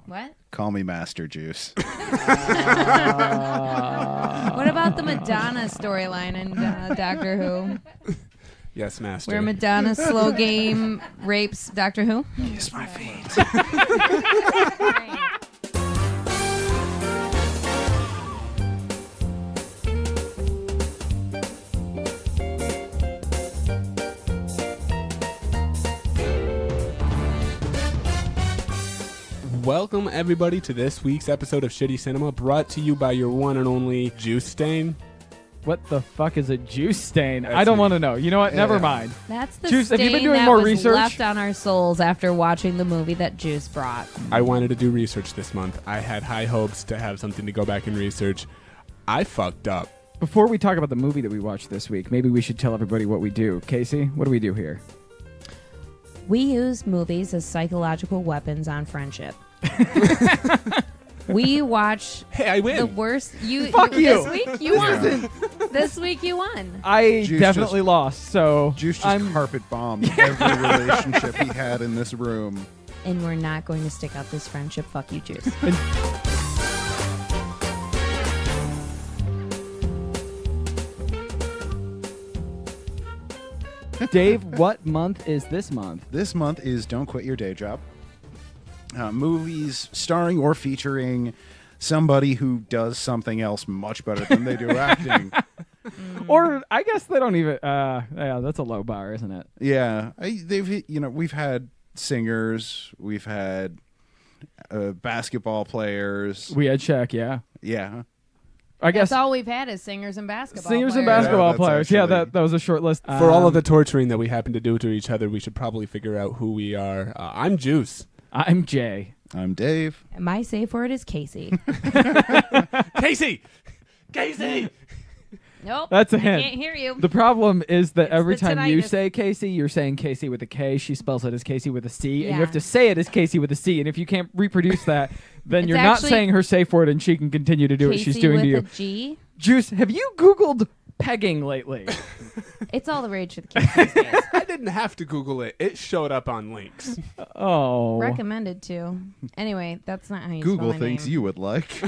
What? Call me Master Juice. What about the Madonna storyline in Doctor Who? Yes, Master. Where Madonna slow game rapes Doctor Who? Kiss my feet. Welcome, everybody, to this week's episode of Shitty Cinema, brought to you by your one and only Juice Stain. What the fuck is a juice stain? That's I don't me. want to know. You know what? Yeah. Never mind. That's the Juice, have stain you been doing that more was research? left on our souls after watching the movie that Juice brought. I wanted to do research this month. I had high hopes to have something to go back and research. I fucked up. Before we talk about the movie that we watched this week, maybe we should tell everybody what we do. Casey, what do we do here? We use movies as psychological weapons on friendship. We watch Hey, I win. the worst. Fuck you. This week you won. This week you won. I Juice definitely lost, so Juice just I'm carpet bombed every relationship he had in this room. And we're not going to stick out this friendship. Fuck you, Juice. Dave, what month is this month? This month is Don't Quit Your Day Job. Movies starring or featuring somebody who does something else much better than they do acting. Or I guess they don't even. Yeah, that's a low bar, isn't it? Yeah, we've had singers, we've had basketball players. We had Shaq, yeah. Yeah, I guess That's all we've had is singers and basketball singers and players. basketball Yeah, that's players. Yeah, actually- that was a short list. For all of the torturing that we happen to do to each other, we should probably figure out who we are. I'm Juice. I'm Jay. I'm Dave. My safe word is Casey. Casey! Casey! Nope. That's a I hint. can't hear you. The problem is that It's every the time you tinnitus. say Casey, you're saying Casey with a K. She spells it as Casey with a C, and you Yeah. have to say it as Casey with a C. And if you can't reproduce that, then It's you're not actually saying her safe word, and she can continue to do what she's Casey doing with to you. a G. Juice, have you Googled pegging lately? It's all the rage for the kids these days. I didn't have to Google it. It showed up on links. Oh. Recommended to. Anyway, that's not how you Google spell my thinks name. you would like.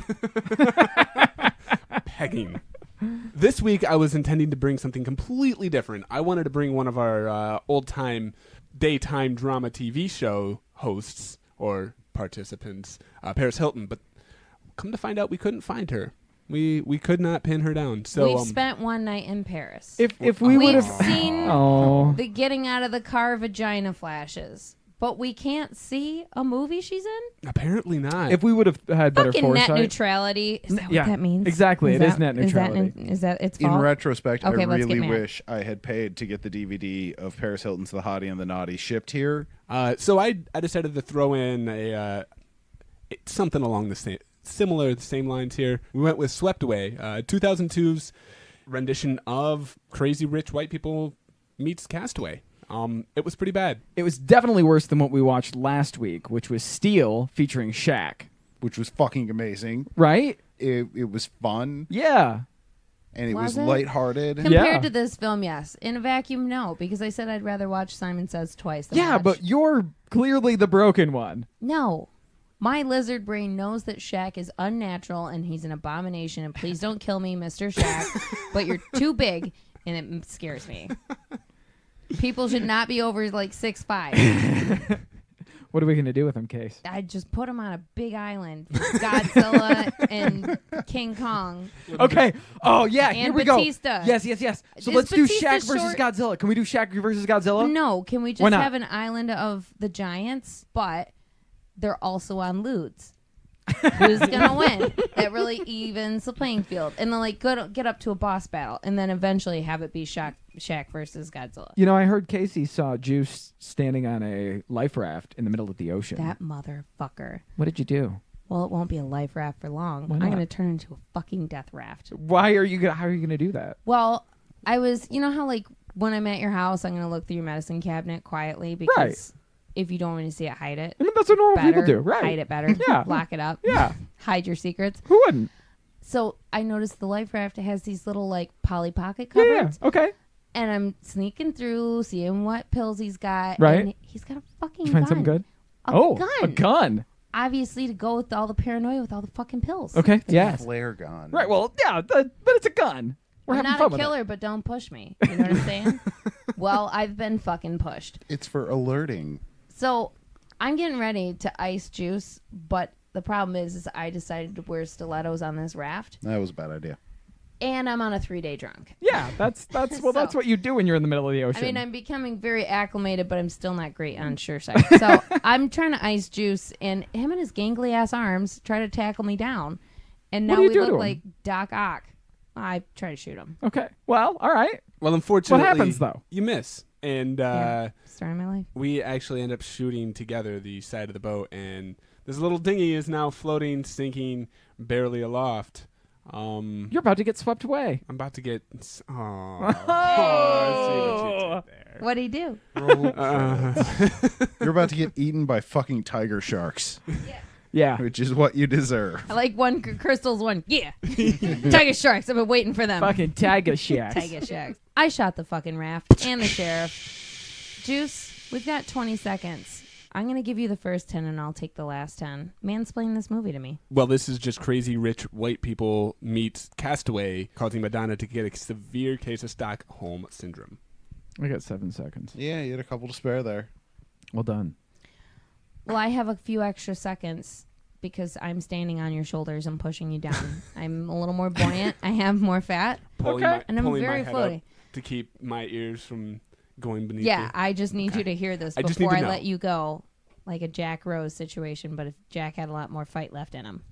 Pegging. This week, I was intending to bring something completely different. I wanted to bring one of our old-time daytime drama TV show hosts or participants, Paris Hilton, but come to find out we couldn't find her. We could not pin her down. So We've spent one night in Paris. If we would We've have. seen Oh. the getting out of the car vagina flashes, but we can't see a movie she's in? apparently not. If we would have had better Fucking net foresight. neutrality. Is that Yeah, what that means? exactly. It is net Is neutrality. that its In fault? retrospect, Okay, I let's get really mad. wish I had paid to get the DVD of Paris Hilton's The Hottie and the Naughty shipped here. So I decided to throw in something along the same lines here. We went with Swept Away, 2002's rendition of Crazy Rich White People meets Castaway. It was pretty bad. It was definitely worse than what we watched last week, which was Steel featuring Shaq. Which was fucking amazing. Right? It was fun, Yeah. and it Was was it? lighthearted. Compared Yeah. to this film, yes. In a vacuum, no, because I said I'd rather watch Simon Says twice than Yeah, watch. but you're clearly the broken one. No. My lizard brain knows that Shaq is unnatural and he's an abomination, and please don't kill me, Mr. Shaq, but you're too big, and it scares me. People should not be over like 6'5". What are we going to do with him, Case? I'd just put him on a big island. Godzilla and King Kong. Okay. Oh, yeah. Here And we Batista. go. Yes. So Is let's do Batista Shaq versus short? Godzilla. Can we do Shaq versus Godzilla? No, can we Why just not? have an island of the giants, but they're also on lewds? Who's gonna win? That really evens the playing field, and then like get up to a boss battle, and then eventually have it be Shaq versus Godzilla. You know, I heard Casey saw Juice standing on a life raft in the middle of the ocean. That motherfucker. What did you do? Well, it won't be a life raft for long. Why I'm not? gonna turn into a fucking death raft. Why are you? How are you going to do that? Well, I was, you know how like when I'm at your house, I'm gonna look through your medicine cabinet quietly because Right. if you don't want to see it, hide it. I mean, that's what normal Better. people do, right? Hide it better. Yeah. Lock it up. Yeah. Hide your secrets. Who wouldn't? So I noticed the life raft has these little like Polly Pocket Yeah. cupboards. Okay. And I'm sneaking through, seeing what pills he's got. Right. And he's got a fucking Did you find gun. something good? A Oh, gun. a gun. obviously to go with all the paranoia with all the fucking pills. Okay. Yeah. Flare gun. Right. Well, yeah, but it's a gun. We're I'm having not fun a with it. killer, but don't push me. You know what I'm saying? Well, I've been fucking pushed. It's for alerting. So I'm getting ready to ice juice, but the problem is I decided to wear stilettos on this raft, That was a bad idea. and I'm on a 3-day drunk. Yeah, that's that's what you do when you're in the middle of the ocean. I mean, I'm becoming very acclimated, but I'm still not great on Shoreside. So I'm trying to ice juice, and him and his gangly ass arms try to tackle me down, and What now do you we do to look him? like Doc Ock. I try to shoot him. Okay. Well, all right. Well, unfortunately, What happens, though? You miss, and Story of my life. we actually end up shooting together the side of the boat, and this little dinghy is now floating, sinking, barely aloft. You're about to get swept away. I'm about to get. I see what you did there. What'd he do? You're about to get eaten by fucking tiger sharks, Yeah. which is what you deserve. I like one Crystal's one. Yeah. Tiger sharks. I've been waiting for them. Fucking tiger shacks. Tiger sharks. I shot the fucking raft and the sheriff. Juice, we've got 20 seconds. I'm going to give you the first 10 and I'll take the last 10. Mansplain this movie to me. Well, this is just crazy rich white people meets Castaway, causing Madonna to get a severe case of Stockholm syndrome. I got 7 seconds. Yeah, you had a couple to spare there. Well done. Well, I have a few extra seconds because I'm standing on your shoulders and pushing you down. I'm a little more buoyant. I have more fat. Pulling Okay. my, And I'm pulling very my head floaty. up to keep my ears from going beneath Yeah, me. I just need you to hear this I just need before to I know. let you go. Like a Jack Rose situation, but if Jack had a lot more fight left in him.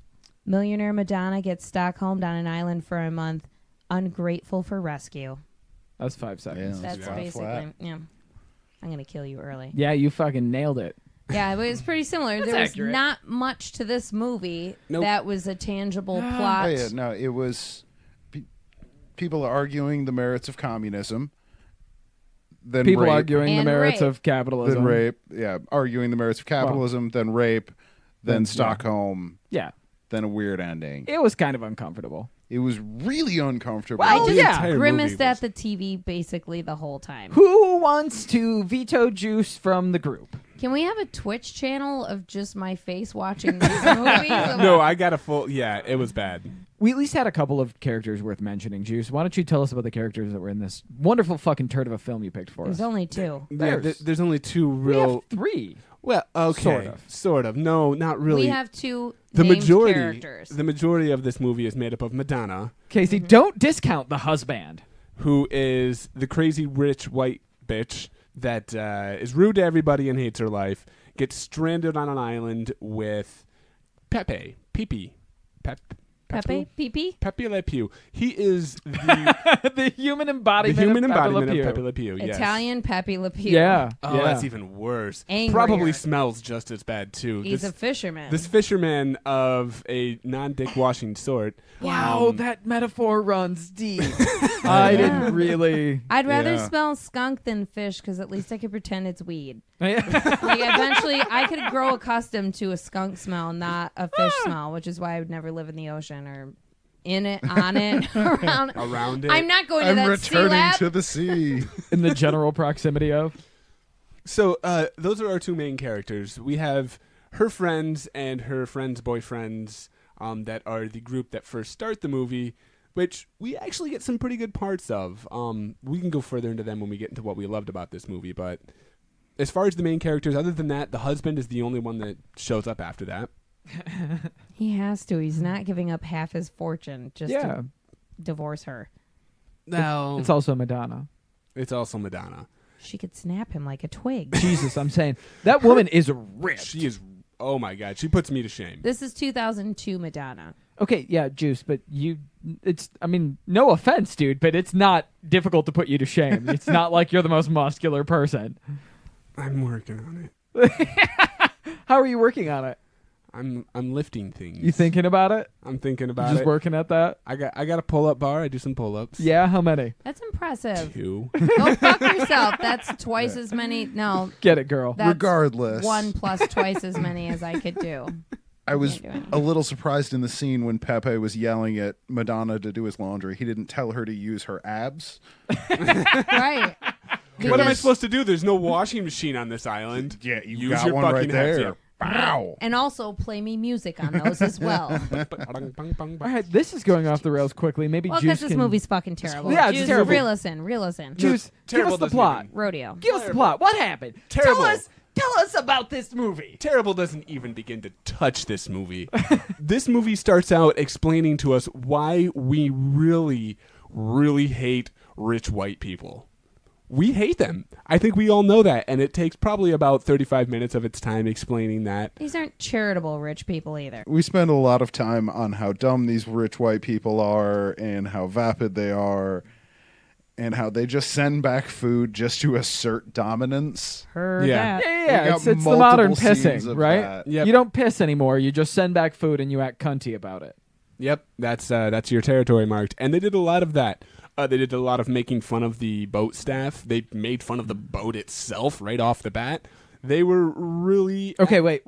Millionaire Madonna gets Stockholmed on an island for a month, ungrateful for rescue. That's 5 seconds. Yeah. That's flat. basically, yeah. I'm going to kill you early. Yeah, you fucking nailed it. Yeah, but it's pretty similar. There was accurate. not much to this movie Nope. that was a tangible Oh, plot. yeah, no, it was people arguing the merits of communism. Then People rape, arguing the And merits rape. of capitalism. then rape. Yeah, arguing the merits of capitalism, then rape, then Then- Stockholm, Yeah. then a weird ending. It was kind of uncomfortable. It was really uncomfortable. I Well, just yeah. entire grimaced movie at was- the TV basically the whole time. Who wants to veto Juice from the group? Can we have a Twitch channel of just my face watching these movies? No, I got a full. Yeah, it was bad. We at least had a couple of characters worth mentioning, Juice. Why don't you tell us about the characters that were in this wonderful fucking turd of a film you picked for There's us? only 2. There's only two We real. have 3. Well, okay, Sort of. No, not really. We have 2 the named majority. characters. The majority of this movie is made up of Madonna, Casey, don't discount the husband. who is the crazy rich white bitch that is rude to everybody and hates her life. Gets stranded on an island with Pepe, Pepe, Pee-Pee. Pepe Le Pew. He is the, The human the embodiment human of Pepe Le embodiment Pew. of Pepe Le Pew. Yes. Italian Pepe Le Pew. Yeah. Oh, yeah. that's even worse. Angrier. Probably smells just as bad too. He's this, a fisherman. this fisherman of a non-dick washing sort. Wow, that metaphor runs deep. I didn't really. I'd rather Yeah. smell skunk than fish because at least I could pretend it's weed. Yeah. Like eventually, I could grow accustomed to a skunk smell, not a fish smell, which is why I would never live in the ocean or in it, on it, around. Around it. I'm not going to I'm that sea returning lab. to the sea. In the general proximity of. So those are our two main characters. We have her friends and her friends' boyfriends that are the group that first start the movie, which we actually get some pretty good parts of. We can go further into them when we get into what we loved about this movie, but as far as the main characters, other than that, the husband is the only one that shows up after that. He has to. He's not giving up half his fortune just Yeah. to divorce her. No, It's also Madonna. it's also Madonna. She could snap him like a twig. Jesus, I'm saying. That woman is rich. She is. Oh my God, she puts me to shame. This is 2002 Madonna. Okay, yeah, Juice, but I mean, no offense, dude, but it's not difficult to put you to shame. It's not like you're the most muscular person. I'm working on it. How are you working on it? I'm lifting things. You thinking about it? I'm thinking about Just it. working at that? I got a pull-up bar. I do some pull-ups. Yeah, how many? That's impressive. 2. Go fuck yourself. That's twice as many. No, Get it, girl. that's Regardless, 1 plus twice as many as I could do. I was Can't do anything. a little surprised in the scene when Pepe was yelling at Madonna to do his laundry. He didn't tell her to use her abs. Right. What am I Because- supposed to do? There's no washing machine on this island. Yeah, you Use got your one fucking right there. abs. Bow. And also play me music on those as well. All right, this is going off the rails quickly. Maybe Well, Juice because this can... movie's fucking terrible. Yeah, it's Juice, terrible. Reel us in. Juice, give Terrible us the doesn't plot. even- Rodeo. Give us the plot. What happened? Terrible. Tell us about this movie. Terrible doesn't even begin to touch this movie. This movie starts out explaining to us why we really, really hate rich white people. We hate them. I think we all know that, and it takes probably about 35 minutes of its time explaining that. These aren't charitable rich people either. We spend a lot of time on how dumb these rich white people are and how vapid they are and how they just send back food just to assert dominance. Heard Yeah. that. Yeah, We it's got the modern multiple scenes pissing, of right? that. Yep. You don't piss anymore. You just send back food and you act cunty about it. Yep, that's your territory marked. And they did a lot of that. They did a lot of making fun of the boat staff. They made fun of the boat itself right off the bat. They were really... Okay, wait.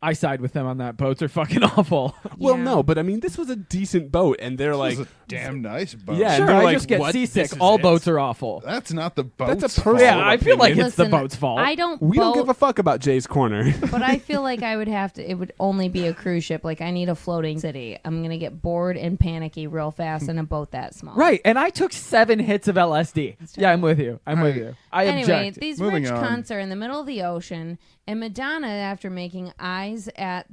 I side with them on that. Boats are fucking awful. Well, Yeah. no, but I mean, this was a decent boat, and they're like... This is a damn nice boat. Yeah, Sure, and they're I like, just get "What? seasick. This is All it?" boats are awful. That's not the That's boat's a personal fault. Yeah, I feel like opinion. it's the Listen, boat's fault. I don't We don't boat, give a fuck about Jay's Corner. but I feel like I would have to. It would only be a cruise ship. Like I need a floating city. I'm gonna get bored and panicky real fast in a boat that small. Right, and I took 7 hits of LSD. Yeah, I'm with you. I'm with you. I Anyway, object. these Moving rich on. cunts are in the middle of the ocean, and Madonna, after making eyes at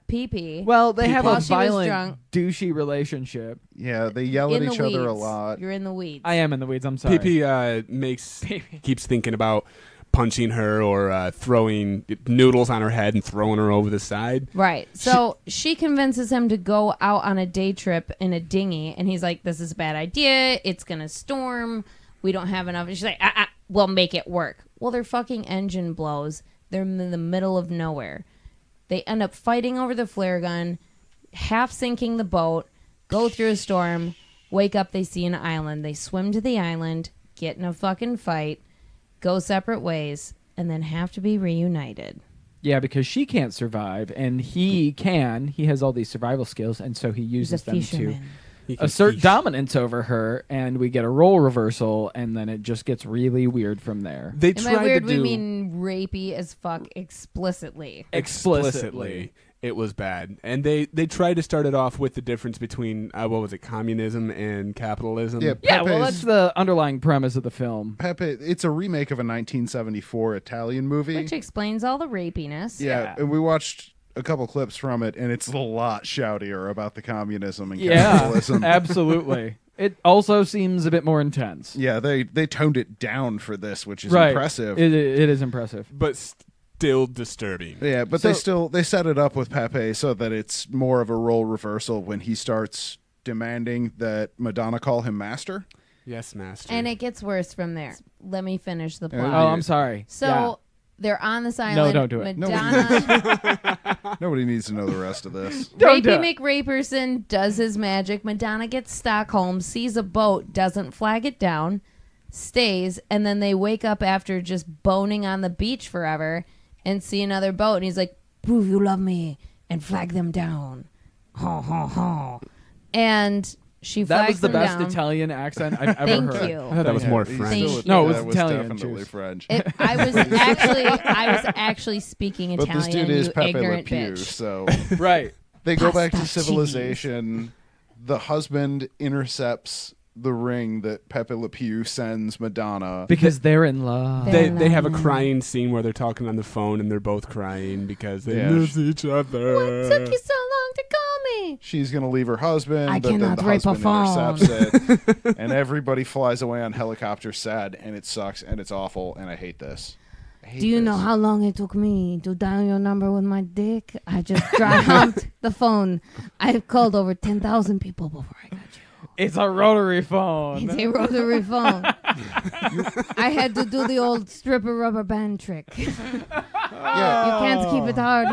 Pee-Pee, Well, they have While a she was violent, drunk. douchey relationship. Yeah, they yell at in the each other a weeds. lot. You're in the weeds. I am in the weeds. I'm sorry. PP keeps thinking about punching her or throwing noodles on her head and throwing her over the side. Right. So she convinces him to go out on a day trip in a dinghy, and he's like, "This is a bad idea. It's gonna storm. We don't have enough." And she's like, "We'll make it work." Well, their fucking engine blows. They're in the middle of nowhere. They end up fighting over the flare gun, half sinking the boat, go through a storm, wake up, they see an island. They swim to the island, get in a fucking fight, go separate ways, and then have to be reunited. Yeah, because she can't survive, and he can. He has all these survival skills, and so he He's uses a them to fisherman. He can assert fish. dominance over her, and we get a role reversal, and then it just gets really weird from there. They Am I tried weird? to We do mean rapey as fuck explicitly. explicitly. It was bad, and they tried to start it off with the difference between what was it, communism and capitalism. Yeah, Yeah, well, Pepe's- that's the underlying premise of the film. Pepe. It's a remake of a 1974 Italian movie. Which explains all the rapiness. Yeah, and we watched a couple clips from it, and it's a lot shoutier about the communism and Yeah, capitalism. absolutely. It also seems a bit more intense. Yeah, they toned it down for this, which is Right. impressive. It is impressive. but still disturbing. Yeah, but they set it up with Pepe so that it's more of a role reversal when he starts demanding that Madonna call him master. Yes, master. And it gets worse from there. Let me finish the Oh, plot. Oh, I'm sorry. So they're on this island. don't do it. Madonna, Nobody needs to know the rest of this. Don't do Rapey it. McRaperson does his magic. Madonna gets Stockholm, sees a boat, doesn't flag it down, stays, and then they wake up after just boning on the beach forever and see another boat, and he's like, "Prove you love me and flag them down." Ha ha ha. And she That flags was the them best down. Italian accent I've ever Thank heard. you. I thought that was more he's French. Thank No, it you. was that was Italian, definitely Juice. French. I was actually speaking But Italian. this dude is you Pepe Le ignorant Pew, bitch. so Right. they go back to Pasta cheese. civilization. The husband intercepts the ring that Pepe Le Pew sends Madonna. Because they're in love. They have a crying scene where they're talking on the phone and they're both crying because they Yeah. lose each other. What took you so long to call me? She's going to leave her husband, I but then cannot the rape a husband intercepts it. And everybody flies away on helicopters sad, and it sucks, and it's awful, and I hate this. I hate Do you know this. how long it took me to dial your number with my dick? I just dry humped the phone. I've called over 10,000 people before I got you. It's a rotary phone. It's a rotary phone. I had to do the old stripper rubber band trick. You can't keep it hard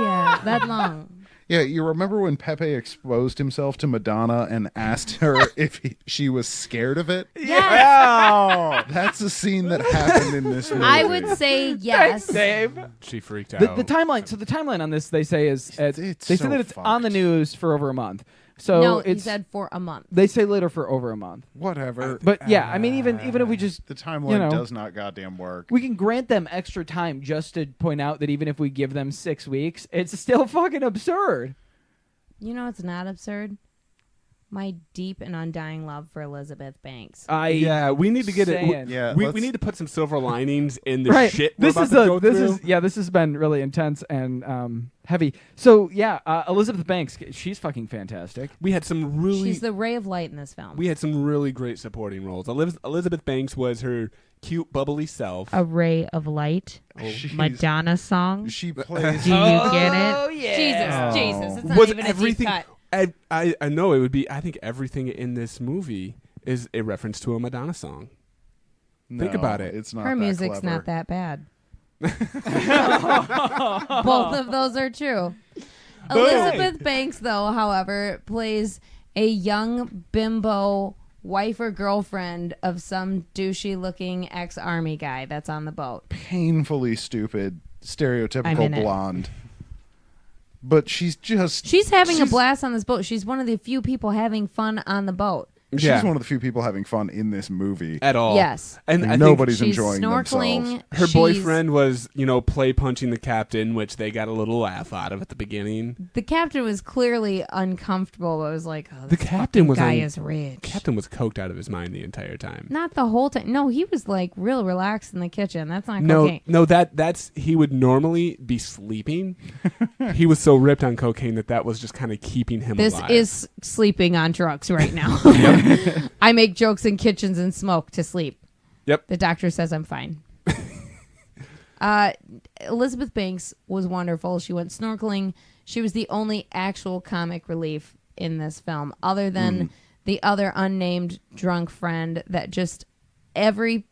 that long. Yeah, you remember when Pepe exposed himself to Madonna and asked her if she was scared of it? Yes, That's a scene that happened in this movie. I would say yes. Dave. She freaked The out. timeline. So the timeline on this, they say, is It's they say so that it's on the fucked. news for over a month. So no, he it's said for a month. they say later for over a month. Whatever. But yeah, I mean, even if we just The timeline you know, does not goddamn work. we can grant them extra time just to point out that even if we give them 6 weeks, it's still fucking absurd. You know it's not absurd? My deep and undying love for Elizabeth Banks. Yeah, we need to get it. saying. Yeah, We let's- need to put some silver linings in the Right. shit This we're is about to go through. this has been really intense and heavy. So yeah, Elizabeth Banks, she's fucking fantastic. We had some really She's the ray of light in this film. we had some really great supporting roles. Elizabeth Banks was her cute, bubbly self. A ray of light. She's- Madonna song. She plays. Do you get it? Oh yeah. Jesus. It's not Was even everything? a deep cut. I know it would be. I think everything in this movie is a reference to a Madonna song. Think No, about it. It's not Her that music's clever. not that bad. Both of those are true. Elizabeth Banks, though, however, plays a young bimbo wife or girlfriend of some douchey-looking ex-army guy that's on the boat. Painfully stupid, I'm stereotypical in it. blonde. But she's She's having a blast on this boat. She's one of the few people having fun on the boat. She's Yeah. one of the few people having fun in this movie. At all. Yes. And I think Nobody's She's enjoying snorkeling. themselves. her She's- boyfriend was, play punching the captain, which they got a little laugh out of at the beginning. The captain was clearly uncomfortable, but was like, oh, The this captain fucking was guy on- is rich. Captain was coked out of his mind the entire time. Not the whole time. No, he was like real relaxed in the kitchen. That's not No, cocaine. no, that's he would normally be sleeping. He was so ripped on cocaine that was just kind of keeping him This alive. is sleeping on drugs right now. I make jokes in kitchens and smoke to sleep. Yep. The doctor says I'm fine. Elizabeth Banks was wonderful. She went snorkeling. She was the only actual comic relief in this film, other than the other unnamed drunk friend that just every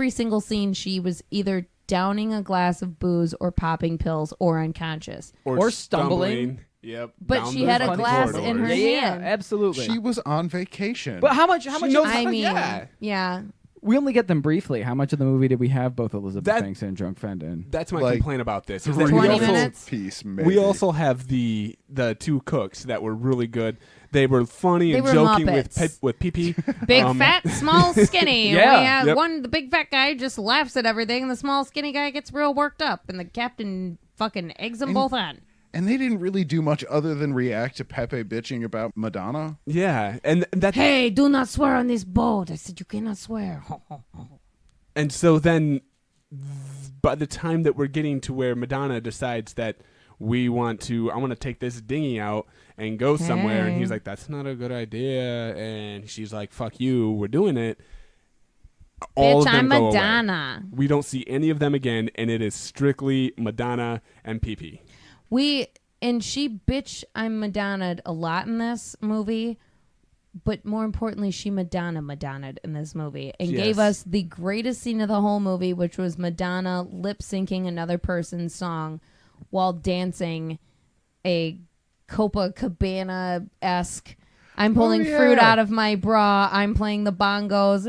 single scene she was either downing a glass of booze or popping pills or unconscious. Or stumbling. Yep. But down she the had a fucking glass corridors. in her Yeah, hand. absolutely. She was on vacation. But how much? She Of knows- I mean, Yeah. yeah. we only get them briefly. How much of the movie did we have both Elizabeth That- Banks and drunk friend in? That's my Like, complaint about this. Is that 3 we 20 also- minutes? piece, maybe. We also have the two cooks that were really good. They were funny They and were joking Muppets. with PP. Big fat, small, skinny. Yeah. We have Yep. the big fat guy just laughs at everything, and the small skinny guy gets real worked up, and the captain fucking eggs them both on. And they didn't really do much other than react to Pepe bitching about Madonna. Yeah, and that Hey, do not swear on this boat. I said you cannot swear. and so then by the time that we're getting to where Madonna decides that I want to take this dinghy out and go somewhere, and Hey. he's like, that's not a good idea, and she's like, fuck you, we're doing it. All Bitch, of them I'm go away. Madonna. We don't see any of them again, and it is strictly Madonna and PP. She bitch I'm Madonna'd a lot in this movie, but more importantly, she Madonna'd in this movie and Yes. gave us the greatest scene of the whole movie, which was Madonna lip syncing another person's song while dancing a Copacabana-esque. I'm pulling yeah. fruit out of my bra. I'm playing the bongos.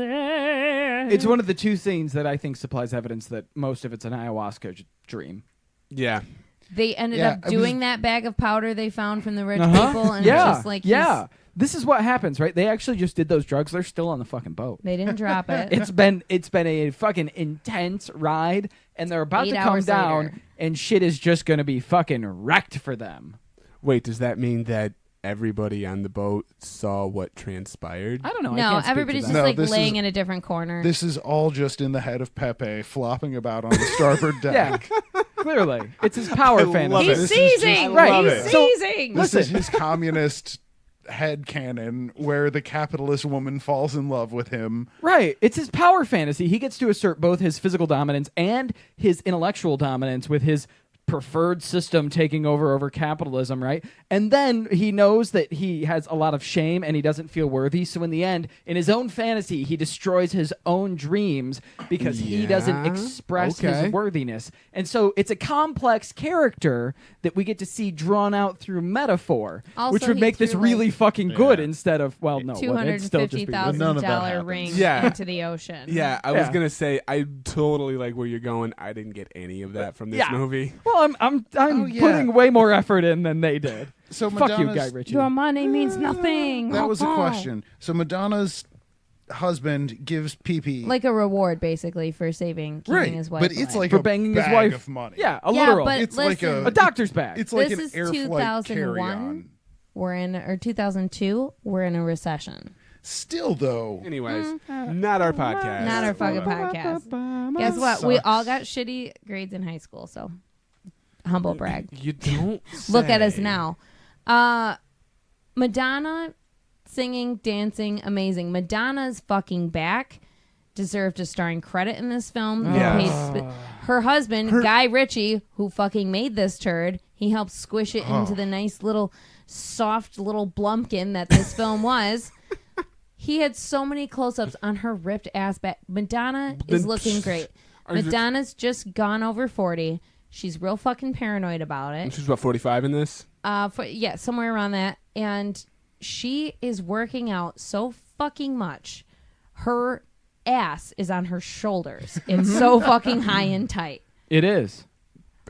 It's one of the two scenes that I think supplies evidence that most of it's an ayahuasca dream. Yeah. They ended Yeah, up I doing was- that bag of powder they found from the rich people, and yeah, it's just like yeah. This is what happens, right? They actually just did those drugs. They're still on the fucking boat. they didn't drop it. It's been a fucking intense ride, and they're about 8 to come hours down, later. and shit is just going to be fucking wrecked for them. Wait, does that mean that everybody on the boat saw what transpired? I don't know. I No, can't speak to everybody's that. just No, like this laying is- in a different corner. This is all just in the head of Pepe flopping about on the starboard Yeah, deck. clearly, it's his power I love fantasy. it. He's This is just- seizing, I love He's it. So- seizing. This is his communist head canon where the capitalist woman falls in love with him. Right. It's his power fantasy. He gets to assert both his physical dominance and his intellectual dominance with his preferred system taking over capitalism, right? And then he knows that he has a lot of shame and he doesn't feel worthy. So in the end, in his own fantasy, he destroys his own dreams because he doesn't Yeah, express okay. his worthiness. And so it's a complex character that we get to see drawn out through metaphor, Also, which would he make this threw, really like, fucking good Yeah. instead of, well, no, $250,000 it'd still just be But none of that happens. ring Yeah. into the ocean. Yeah, I was Yeah. gonna say I totally like where you're going. I didn't get any of that from this Yeah. movie. Well, Well, I'm Oh, yeah. putting way more effort in than they did. So Fuck you, Madonna's- Guy Ritchie. Your money means nothing. That was a question. So Madonna's husband gives Pee-Pee Like a reward, basically, for keeping right, his wife but it's alive. like For a banging his bag wife. of money. Yeah, a Yeah, literal. but It's like listen, a doctor's bag. It's like This an is air flight 2001. carry-on. We're in, or 2002, we're in a recession. Still though, Anyways, not our podcast. Not our fucking podcast. Guess what? We sucks. all got shitty grades in high school, so humble brag. You don't Look at us say. now. Madonna singing, dancing, amazing. Madonna's fucking back. Deserved a starring credit in this film. Yes. Her husband, Guy Ritchie, who fucking made this turd, he helped squish it into the nice little soft little blumpkin that this film was. He had so many close-ups on her ripped ass back. Madonna is looking great. Madonna's just gone over 40. She's real fucking paranoid about it. She's about 45 in this. Somewhere around that. And she is working out so fucking much. Her ass is on her shoulders. It's so fucking high and tight. It is.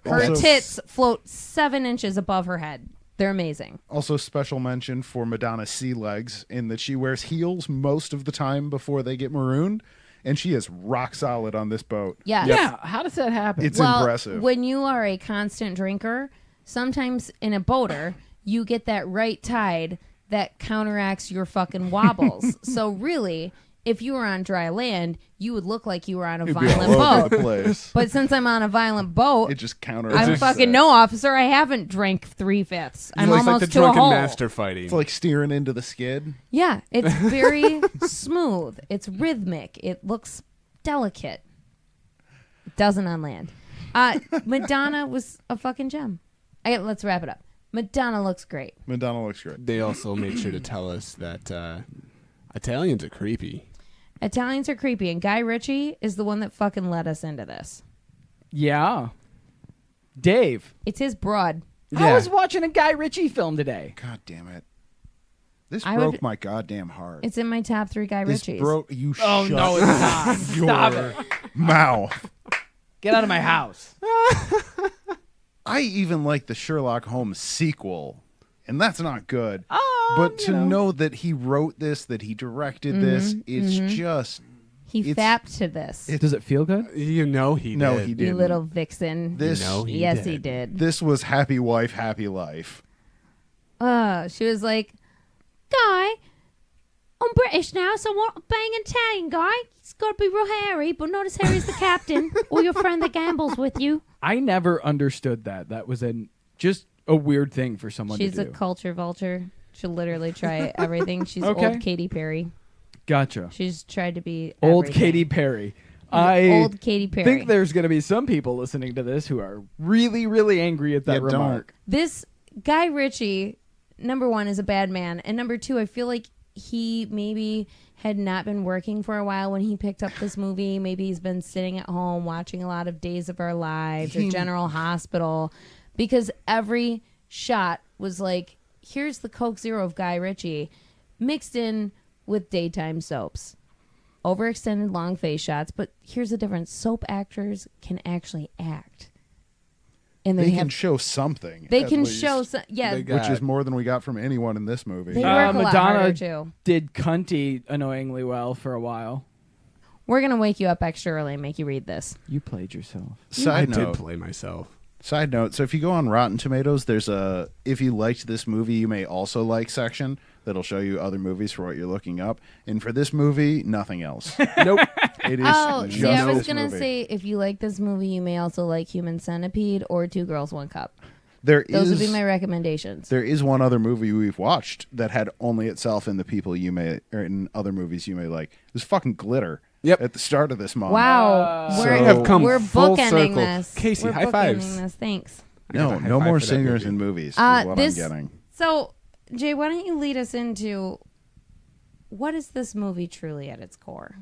Her Also- tits float 7 inches above her head. They're amazing. Also, special mention for Madonna's sea legs in that she wears heels most of the time before they get marooned, and she is rock solid on this boat. Yes. Yeah. How does that happen? It's Well, impressive. when you are a constant drinker, sometimes in a boater, you get that right tide that counteracts your fucking wobbles. So really, if you were on dry land, you would look like you were on a It'd be violent all over boat. the place. But since I'm on a violent boat, It just I'm counteracts. fucking no officer. I haven't drank 3/5. I'm It's almost like the to a drunken hole. master fighting. It's like steering into the skid. Yeah, it's very smooth. It's rhythmic. It looks delicate. It doesn't on land. Madonna was a fucking gem. Let's wrap it up. Madonna looks great. Madonna looks great. They also made sure to tell us that Italians are creepy. Italians are creepy, and Guy Ritchie is the one that fucking led us into this. Yeah. Dave. It's his broad. I was watching a Guy Ritchie film today. God damn it! This I broke would- my goddamn heart. It's in my top 3 Guy This Ritchies. broke. You Oh, shut no, it's not. Stop your it. mouth. Get out of my house. I even like the Sherlock Holmes sequel, and that's not good. Oh, But to know that he wrote this, that he directed this, it's just He it's- fapped to this. Does it feel good? You know he no, did. he You didn't. little vixen. This No, he yes, did. he did. this was happy wife, happy life. She was like, Guy, I'm British now, so I want to bang an Italian guy. He's got to be real hairy, but not as hairy as the captain or your friend that gambles with you. I never understood that. That was just a weird thing for someone She's to a do. culture vulture. She'll literally try everything. She's Okay. old Katy Perry. Gotcha. She's tried to be Old everything. Katy Perry. Old Katy Perry. think there's going to be some people listening to this who are really, really angry at that Yeah, don't. remark. This Guy Ritchie, number 1, is a bad man, and number 2, I feel like he maybe had not been working for a while when he picked up this movie. Maybe he's been sitting at home watching a lot of Days of Our Lives or General Hospital, because every shot was like, here's the Coke Zero of Guy Ritchie mixed in with daytime soaps. Overextended long face shots, but here's the difference. Soap actors can actually act. And They have can show something. they at can least, show, They which got- is more than we got from anyone in this movie. they work a lot Madonna harder too. did Cunty annoyingly well for a while. We're gonna wake you up extra early and make you read this. You played yourself. I Side did note. play myself. Side note. So if you go on Rotten Tomatoes, there's a "if you liked this movie, you may also like" section that'll show you other movies for what you're looking up. And for this movie, nothing else. Nope. It is Oh, just see, I was this gonna movie. say if you like this movie, you may also like Human Centipede or Two Girls, One Cup. There Those would is- be my recommendations. There is one other movie we've watched that had only itself and the people you may, or in other movies you may like. It was fucking Glitter. Yep. At the start of this month. Wow, So- we're, We have come we're full bookending circle. this. Casey, we're high bookending fives. This. Thanks. I got a No, high no five more for that singers movie. in movies. Is what This- I'm getting. So, Jay, why don't you lead us into what is this movie truly at its core?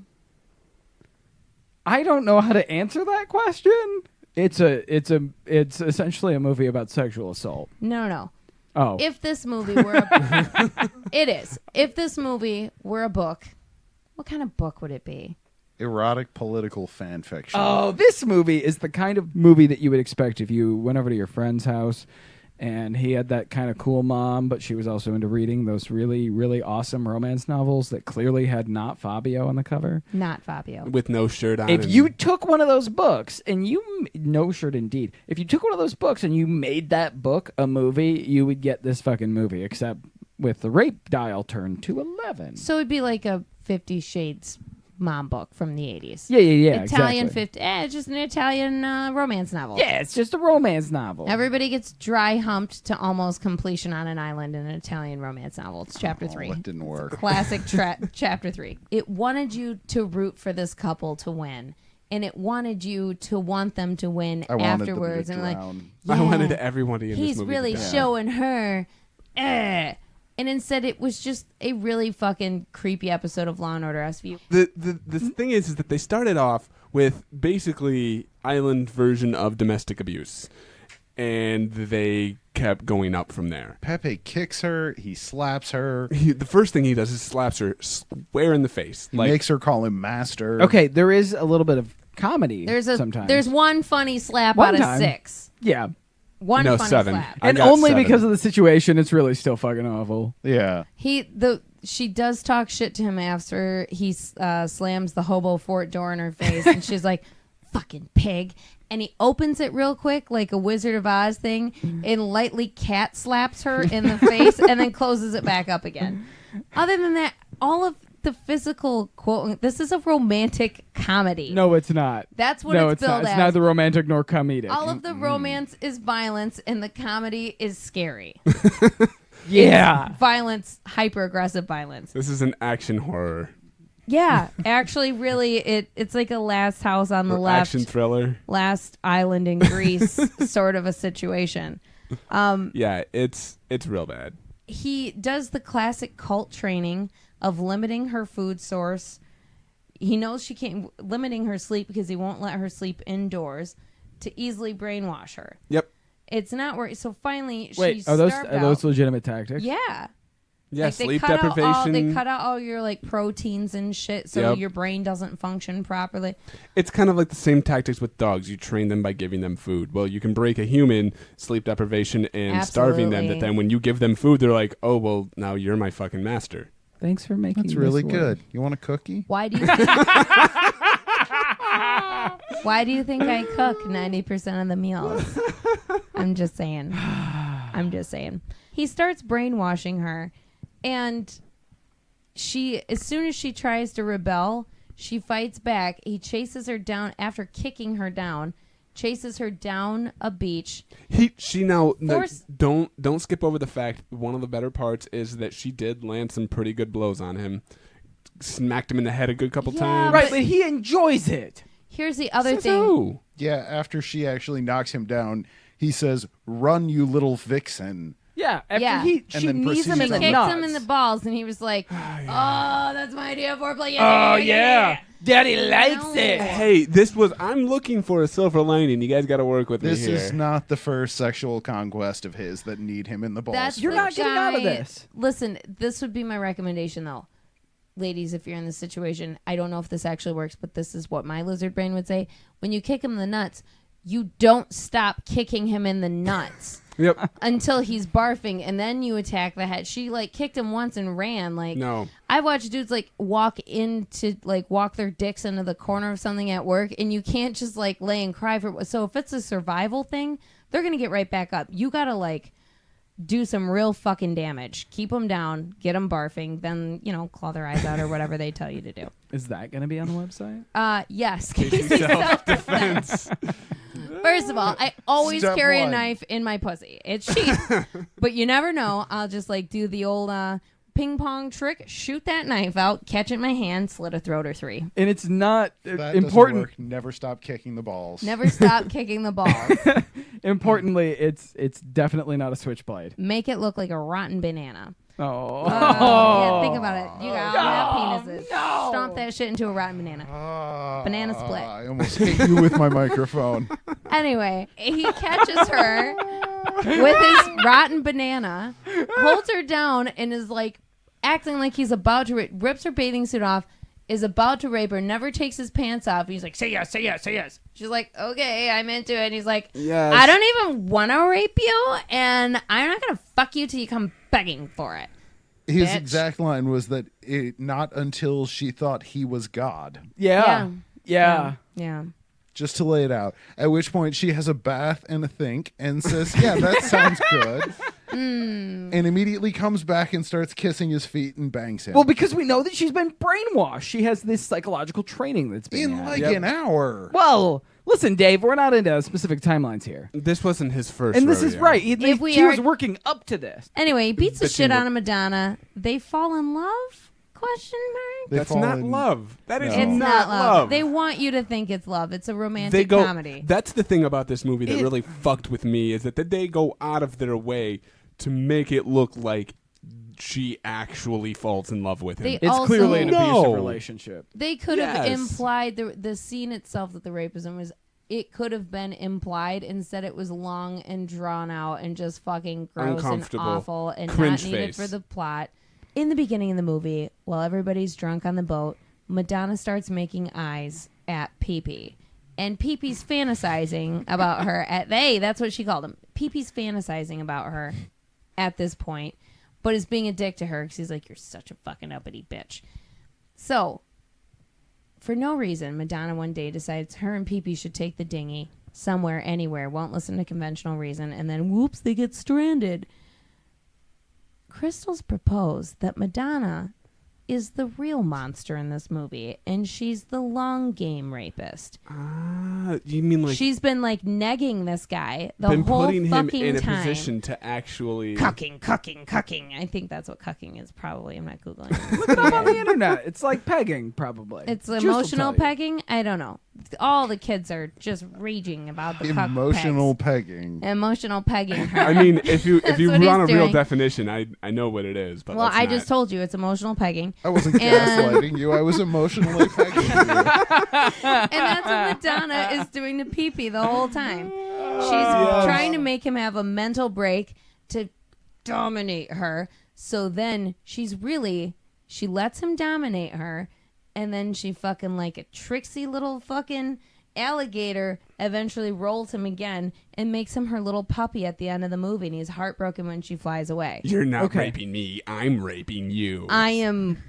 I don't know how to answer that question. It's essentially a movie about sexual assault. No. Oh, If this movie were a, it is. If this movie were a book, what kind of book would it be? Erotic political fan fiction. Oh, this movie is the kind of movie that you would expect if you went over to your friend's house and he had that kind of cool mom, but she was also into reading those really, really awesome romance novels that clearly had not Fabio on the cover. Not Fabio. With no shirt on. If and- you took one of those books and no shirt indeed. If you took one of those books and you made that book a movie, you would get this fucking movie, except with the rape dial turned to 11. So it'd be like a 50 Shades mom book from the 80s. Yeah, Italian exactly. 50. Just an Italian romance novel. Yeah, it's just a romance novel. Everybody gets dry humped to almost completion on an island in an Italian romance novel. It's chapter 3. That didn't work. Classic chapter 3. It wanted you to root for this couple to win. And it wanted you to want them to win I wanted afterwards. them to And drown. yeah, I wanted everybody in this he's movie really to die. showing her. And instead, it was just a really fucking creepy episode of Law and Order SVU. The thing is that they started off with basically island version of domestic abuse, and they kept going up from there. Pepe kicks her. He slaps her. The first thing he does is slaps her square in the face. He Like, makes her call him master. Okay, there is a little bit of comedy sometimes. There's one funny slap One out time. of 6. Yeah. One No, funny 7. slap. I And got only 7. because of the situation, it's really still fucking awful. Yeah. She does talk shit to him after he slams the hobo fort door in her face, and she's like, "Fucking pig!" And he opens it real quick, like a Wizard of Oz thing, and lightly cat slaps her in the face, and then closes it back up again. Other than that, all of the physical quote. This is a romantic comedy. No, it's not. That's what no, it's it's not. billed It's as. neither romantic nor comedic. All of the romance is violence, and the comedy is scary. yeah. Violence, hyper aggressive violence. this is an action horror Yeah, actually, really, it's like a Last House on the or Left, action thriller. Last Island in Greece sort of a situation. Yeah, it's real bad. He does the classic cult training of limiting her food source. He knows she can't, limiting her sleep because he won't let her sleep indoors to easily brainwash her. Yep. It's not working. So finally, Wait, she's are those starved those out. legitimate tactics? Yeah. Yeah, Like, sleep cut out deprivation. they cut out all your like proteins and shit, so Yep. your brain doesn't function properly. It's kind of like the same tactics with dogs. You train them by giving them food. Well, you can break a human, sleep deprivation, and starving them. Absolutely. That then when you give them food, they're like, oh, well, now you're my fucking master. Thanks for making That's this really work. good. You want a cookie? Why do you? Why do you think I cook 90% of the meals? I'm just saying. He starts brainwashing her, and she, as soon as she tries to rebel, she fights back. He chases her down after kicking her down. Chases her down a beach. She now Force- don't skip over the fact one of the better parts is that she did land some pretty good blows on him, smacked him in the head a good couple Yeah, times. Right, but he enjoys it. Here's the other Says thing. who? Yeah, after she actually knocks him down, he says, "Run, you little vixen." Yeah, after Yeah. she then knees him proceeds in the on Kicked nuts. him in the balls, and he was like, "Oh, that's my idea of foreplay." Oh yeah, Daddy likes No. it. Hey, I'm looking for a silver lining. You guys got to work with This me here. is not the first sexual conquest of his that need him in the balls. That's You're the not getting out of guy- this. Listen, this would be my recommendation, though. Ladies, if you're in this situation, I don't know if this actually works, but this is what my lizard brain would say. When you kick him in the nuts, you don't stop kicking him in the nuts Yep. until he's barfing, and then you attack the head. She, like, kicked him once and ran. Like, No. I've watched dudes, like, walk their dicks into the corner of something at work, and you can't just, like, lay and cry for. So if it's a survival thing, they're going to get right back up. You got to, like, do some real fucking damage. Keep them down, get them barfing, then, claw their eyes out or whatever they tell you to do. Is that going to be on the website? Yes. Self-defense. First of all, I always Step carry a one. knife in my pussy. It's cheap. But you never know. I'll just, like, do the old ping pong trick, shoot that knife out, catch it in my hand, slit a throat or 3. And it's not that doesn't important. work. Never stop kicking the balls. Never stop kicking the balls. Importantly, it's definitely not a switchblade. Make it look like a rotten banana. Oh, Yeah, think about it. You got all that penises. Stomp that shit into a rotten banana. Banana split. I almost hit you with my microphone. Anyway, he catches her with his rotten banana, holds her down, and is like acting like he's about to rips her bathing suit off, is about to rape her, never takes his pants off. He's like, say yes, say yes, say yes. She's like, okay, I'm into it. And he's like, Yes. I don't even want to rape you, and I'm not going to fuck you till you come begging for it. His Bitch. exact line was that not until she thought he was God. Yeah. Yeah. Just to lay it out. At which point she has a bath and a think and says, yeah, that sounds good. And immediately comes back and starts kissing his feet and bangs him. Well, because we know that she's been brainwashed. She has this psychological training that's been in like an hour. Well, listen, Dave, we're not into specific timelines here. This wasn't his first And this is rodeo. right. She was are- working up to this. Anyway, he beats the Bitching shit out with- of Madonna. They fall in love? Question mark? They That's fall not in- love. That is No. It's not love. They want you to think it's love. It's a They romantic go. comedy. That's the thing about this movie that really fucked with me is that they go out of their way to make it look like she actually falls in love with him. They It's also, clearly an abusive No. relationship. They could have Yes. implied the scene itself that the rapism was. It could have been implied. Instead, it was long and drawn out and just fucking gross and Uncomfortable. awful and Cringe not needed face. for the plot. In the beginning of the movie, while everybody's drunk on the boat, Madonna starts making eyes at Pee-Pee. And Pee-Pee's fantasizing about her that's what she called him. Pee-Pee's fantasizing about her at this point, but is being a dick to her because he's like, you're such a fucking uppity bitch. So, for no reason, Madonna one day decides her and Pee-Pee should take the dinghy somewhere, anywhere, won't listen to conventional reason, and then whoops, they get stranded. Crystal's proposed that Madonna is the real monster in this movie, and she's the long game rapist. You mean like She's been like negging this guy the been whole putting him fucking in a time. position to actually Cucking. I think that's what cucking is. Probably, I'm not googling. Look it up on the internet. It's like pegging, probably. It's Juice will emotional tell you. pegging. I don't know. All the kids are just raging about the cuck Emotional pegs. pegging. Emotional pegging. Her. I mean, if you That's if you what run a he's real doing. definition, I know what it is. But well, let's I not. just told you it's emotional pegging, I wasn't And- gaslighting you. I was emotionally pegging you. and that's what Madonna is doing to Pee-Pee the whole time. She's trying to make him have a mental break to dominate her. So then she lets him dominate her, and then she fucking like a tricksy little fucking alligator eventually rolls him again and makes him her little puppy at the end of the movie, and he's heartbroken when she flies away. You're not Okay. raping me. I'm raping you. I am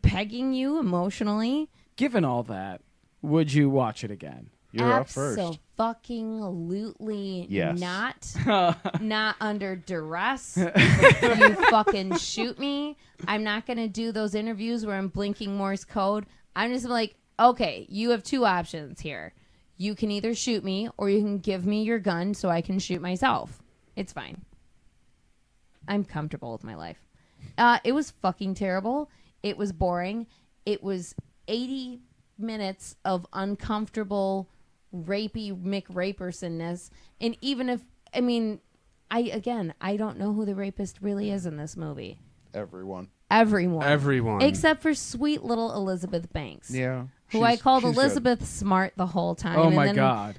pegging you emotionally. Given all that, would you watch it again? You're up first. Absolutely Yes. not under duress. You fucking shoot me. I'm not gonna do those interviews where I'm blinking Morse code. I'm just like, okay, you have two options here. You can either shoot me or you can give me your gun so I can shoot myself. It's fine. I'm comfortable with my life. It was fucking terrible. It was boring. It was 80 minutes of uncomfortable, rapey McRapersonness. And even if, I mean, I don't know who the rapist really is in this movie. Everyone. Everyone. Except for sweet little Elizabeth Banks. Yeah. Who I called she's Elizabeth Smart the whole time. Oh and my then God.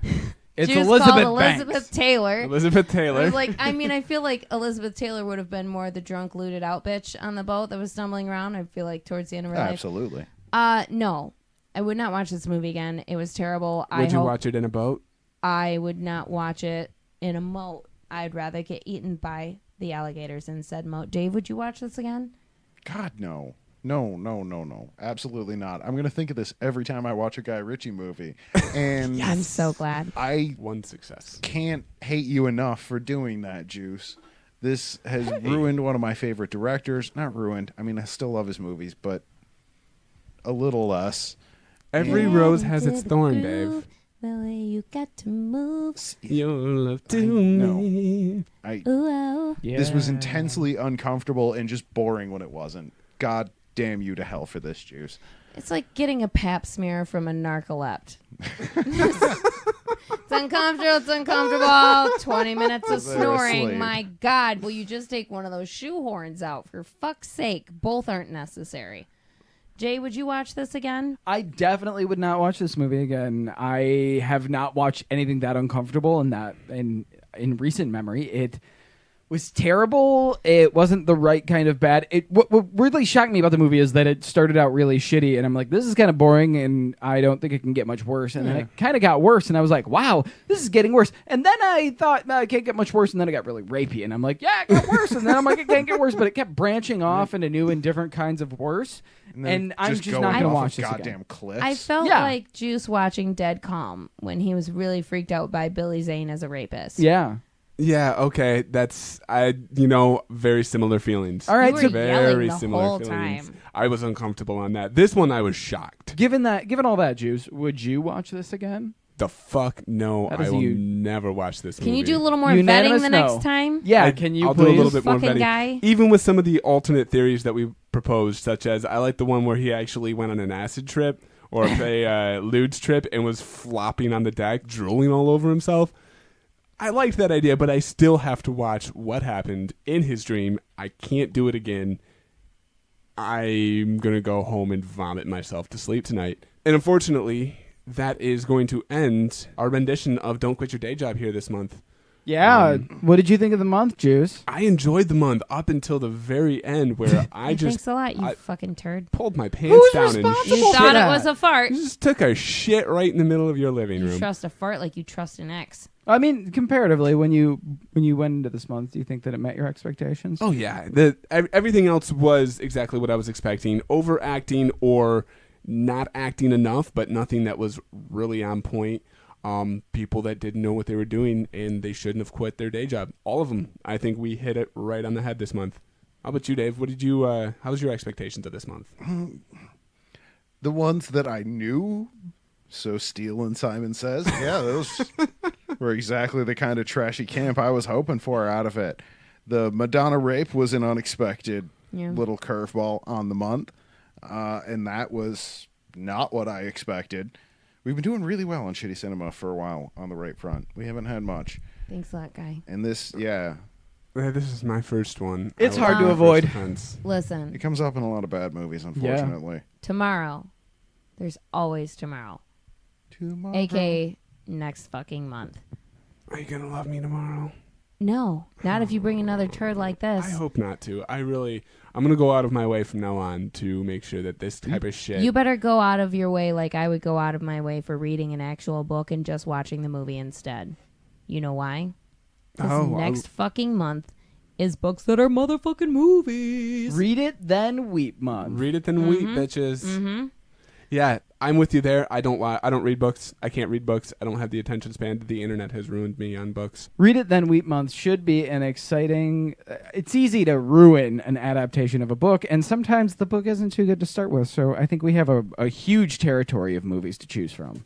It's Juice Elizabeth called Banks. Elizabeth Taylor. Elizabeth I Taylor. was like, I mean, I feel like Elizabeth Taylor would have been more the drunk, looted out bitch on the boat that was stumbling around. I feel like towards the end of her life. Absolutely. No, I would not watch this movie again. It was terrible. Would you watch it in a boat? I would not watch it in a moat. I'd rather get eaten by the alligators in said moat. Dave, would you watch this again? God, no. No. Absolutely not. I'm going to think of this every time I watch a Guy Ritchie movie. And I'm so glad. I One success. can't hate you enough for doing that, Juice. This has ruined one of my favorite directors. Not ruined. I mean, I still love his movies, but a little less. Every rose has its thorn, Dave. The way you got to move. Your love to know. me. Ooh, oh. This was intensely uncomfortable and just boring when it wasn't. God damn you to hell for this, Juice. It's like getting a pap smear from a narcolept. It's uncomfortable. It's uncomfortable. 20 minutes of They're snoring. asleep. My God. Will you just take one of those shoehorns out? For fuck's sake. Both aren't necessary. Jay, would you watch this again? I definitely would not watch this movie again. I have not watched anything that uncomfortable in recent memory. It was terrible. It wasn't the right kind of bad. What really shocked me about the movie is that it started out really shitty, and I'm like, this is kind of boring, and I don't think it can get much worse. And then it kind of got worse, and I was like, wow, this is getting worse. And then I thought, it can't get much worse, and then it got really rapey, and I'm like, yeah, it got worse. And then I'm like, it can't get worse, but it kept branching off into new and different kinds of worse. And I'm just not going to watch this goddamn again. cliffs. I felt like Juice watching Dead Calm when he was really freaked out by Billy Zane as a rapist. Yeah. Yeah, okay. That's very similar feelings. All right, You so were yelling very the similar whole feelings. time. I was uncomfortable on that. This one I was shocked. given all that, Juice, would you watch this again? The fuck no, How does I will you- never watch this movie. Can you do a little more Unanimous vetting the no. next time? Yeah, can you I'll please? do a little bit more Fucking vetting. guy. Even with some of the alternate theories that we proposed, such as I like the one where he actually went on an acid trip or a ludes trip and was flopping on the deck, drooling all over himself. I liked that idea, but I still have to watch what happened in his dream. I can't do it again. I'm going to go home and vomit myself to sleep tonight. And unfortunately, that is going to end our rendition of Don't Quit Your Day Job here this month. Yeah. What did you think of the month, Juice? I enjoyed the month up until the very end where I Hey, just thanks a lot, you I fucking turd. pulled my pants Who's down and responsible You for thought that? it was a fart. you just took a shit right in the middle of your living You room. trust a fart like you trust an ex. I mean, comparatively, when you went into this month, do you think that it met your expectations? Oh yeah, everything else was exactly what I was expecting. Overacting or not acting enough, but nothing that was really on point. People that didn't know what they were doing and they shouldn't have quit their day job. All of them. I think we hit it right on the head this month. How about you, Dave? What did you? How was your expectations of this month? The ones that I knew, so Steele and Simon Says, yeah, those were exactly the kind of trashy camp I was hoping for out of it. The Madonna rape was an unexpected little curveball on the month, and that was not what I expected. We've been doing really well on Shitty Cinema for a while on the rape front. We haven't had much. Thanks a lot, guy. And this, yeah, This is my first one. It's I hard was to my avoid. first offense. Listen, it comes up in a lot of bad movies, unfortunately. tomorrow, there's always tomorrow, Tomorrow. aka next fucking month. Are you gonna love me tomorrow? No, not if you bring another turd like this. I hope not to. I'm gonna go out of my way from now on to make sure that this type of shit. You better go out of your way like I would go out of my way for reading an actual book and just watching the movie instead. You know why? Because next fucking month is books that are motherfucking movies. Read it, then weep month. Read it then weep, bitches. Mm-hmm. Yeah, I'm with you there. I don't read books. I can't read books. I don't have the attention span. The internet has ruined me on books. Read it, then weep month should be an exciting... it's easy to ruin an adaptation of a book, and sometimes the book isn't too good to start with, so I think we have a huge territory of movies to choose from.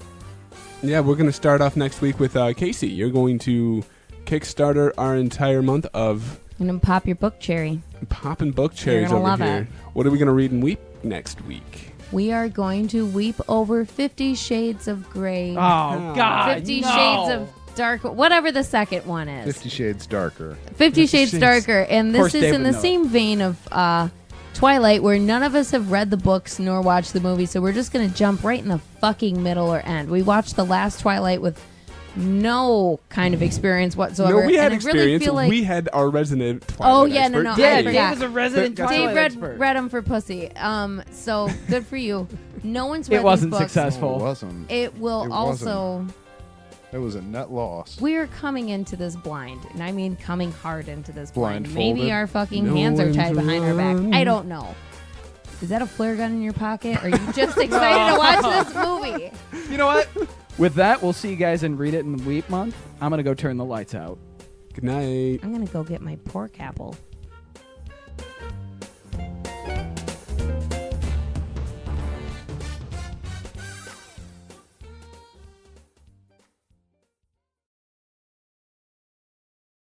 Yeah, we're going to start off next week with Casey. You're going to Kickstarter our entire month of... And then pop your book cherry. Popping book cherries gonna over love here. it. What are we going to read and weep next week? We are going to weep over 50 Shades of Grey. Oh, God, 50 no. Shades of Dark, whatever the second one is. 50 Shades Darker. 50 Shades Darker. And course this is Dave in would the know same vein of Twilight, where none of us have read the books nor watched the movie, so we're just going to jump right in the fucking middle or end. We watched the last Twilight with no kind of experience whatsoever. No, we had and I really experience. feel like We had our resident Twilight yeah, no, expert, no, I Dave. Yeah, forgot. Dave is a resident Dave Twilight Dave expert. read them for pussy. So good for you. No one's read It wasn't these books. successful. It wasn't. It will It also... It was a net loss. We're coming into this blind, and I mean coming hard into this blind. Blindfolded. Maybe our fucking No hands are one's tied behind our back. around. I don't know. Is that a flare gun in your pocket? Or are you just excited to watch this movie? You know what? With that, we'll see you guys in Read It in the Weep month. I'm going to go turn the lights out. Good night. I'm going to go get my pork apple.